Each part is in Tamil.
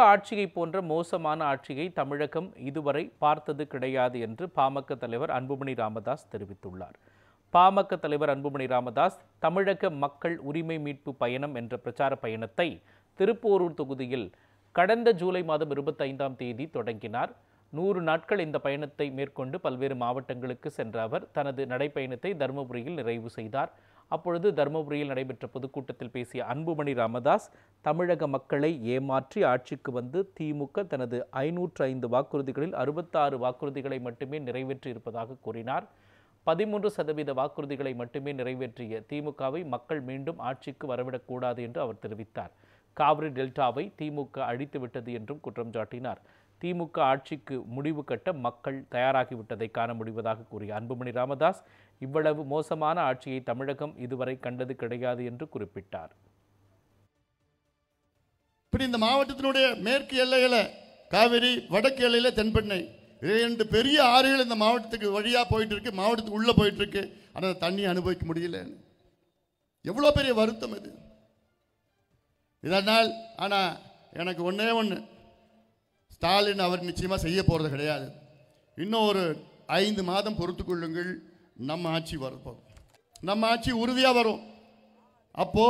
ஆட்சியை போன்ற மோசமான ஆட்சியை தமிழகம் இதுவரை பார்த்தது கிடையாது என்று பாமக தலைவர் அன்புமணி ராமதாஸ் தெரிவித்துள்ளார். பாமக தலைவர் அன்புமணி ராமதாஸ் தமிழக மக்கள் உரிமை மீட்பு பயணம் என்ற பிரச்சார பயணத்தை திருப்போரூர் தொகுதியில் கடந்த ஜூலை மாதம் 25ஆம் தேதி தொடங்கினார். 100 நாட்கள் இந்த பயணத்தை மேற்கொண்டு பல்வேறு மாவட்டங்களுக்கு சென்ற அவர் தனது நடைப்பயணத்தை தருமபுரியில் நிறைவு செய்தார். அப்பொழுது தருமபுரியில் நடைபெற்ற பொதுக்கூட்டத்தில் பேசிய அன்புமணி ராமதாஸ், தமிழக மக்களை ஏமாற்றி ஆட்சிக்கு வந்து திமுக தனது 505 வாக்குறுதிகளில் 66 வாக்குறுதிகளை மட்டுமே நிறைவேற்றி இருப்பதாக கூறினார். 13% வாக்குறுதிகளை மட்டுமே நிறைவேற்றிய திமுகவை மக்கள் மீண்டும் ஆட்சிக்கு வரவிடக்கூடாது என்று அவர் தெரிவித்தார். காவிரி டெல்டாவை திமுக அழித்துவிட்டது என்றும் குற்றம் சாட்டினார். திமுக ஆட்சிக்கு முடிவு கட்ட மக்கள் தயாராகிவிட்டதை காண முடிவதாக கூறிய அன்புமணி ராமதாஸ், இவ்வளவு மோசமான ஆட்சியை தமிழகம் இதுவரை கண்டது கிடையாது என்று குறிப்பிட்டார். இப்படி இந்த மாவட்டத்தினுடைய மேற்கு எல்லையில காவிரி, வடக்கு எல்லையில தென்பெண்ணை, 2 பெரிய ஆறுகள் இந்த மாவட்டத்துக்கு வழியா போயிட்டு இருக்கு, மாவட்டத்துக்கு உள்ள போயிட்டு இருக்கு. ஆனால் தண்ணி அனுபவிக்க முடியல. எவ்வளவு பெரிய வருத்தம் இது. இதனால் ஆனா எனக்கு ஒன்னே ஒன்று, ஸ்டாலின் அவர் நிச்சயமா செய்ய போறது கிடையாது. இன்னும் ஒரு 5 மாதம் பொறுத்துக் கொள்ளுங்கள், நம்ம ஆட்சி வரும். நம்ம ஆட்சி உறுதியா வரும். அப்போ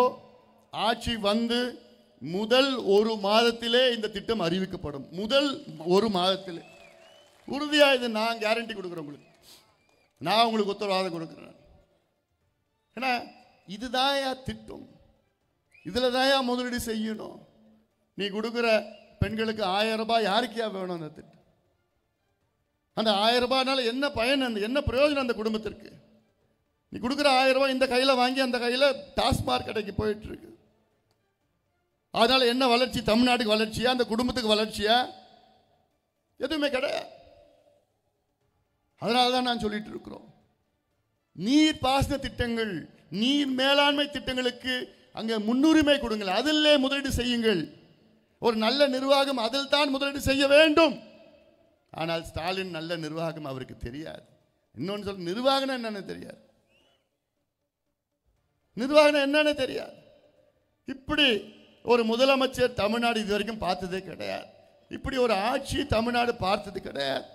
ஆட்சி வந்து முதல் 1 மாதத்திலே இந்த திட்டம் அறிவிக்கப்படும். முதல் 1 மாதத்திலே உறுதியா இது நான் கேரண்டி கொடுக்குறேன் உங்களுக்கு. நான் உங்களுக்கு உத்தரவாதம் கொடுக்குறேன். ஏன்னா இதுதான் திட்டம், இதுல தான் முதலீடு செய்யணும். நீ கொடுக்குற பெண்களுக்கு 1000 ரூபாய் யாருக்கே வேணும்? அந்த திட்டம், அந்த 1000 ரூபாய்னால என்ன பயன், அந்த என்ன பிரயோஜனம் அந்த குடும்பத்திற்கு? நீ கொடுக்குற 1000 ரூபாய் இந்த கையில வாங்கி அந்த கையில டாஸ்மாக் கடைக்கு போயிட்டு இருக்கு. அதனால என்ன வளர்ச்சி? தமிழ்நாட்டுக்கு வளர்ச்சியா, அந்த குடும்பத்துக்கு வளர்ச்சியா? எதுவுமே கிடையாது. அதனால தான் நான் சொல்லிட்டு இருக்கிறோம், நீர் பாசன திட்டங்கள், நீர் மேலாண்மை திட்டங்களுக்கு அங்க முன்னுரிமை கொடுங்கள், அதிலே முதலீடு செய்யுங்கள். ஒரு நல்ல நிர்வாகம் அதில் தான் முதலீடு செய்ய வேண்டும். ஆனால் ஸ்டாலின் நல்ல நிர்வாகம் அவருக்கு தெரியாது. இன்னொன்று சொல்ல, நிர்வாகம் என்னன்னு தெரியாது, நிர்வாகம் என்னன்னு தெரியாது. இப்படி ஒரு முதலமைச்சர் தமிழ்நாடு இதுவரைக்கும் பார்த்ததே கிடையாது. இப்படி ஒரு ஆட்சி தமிழ்நாடு பார்த்தது கிடையாது.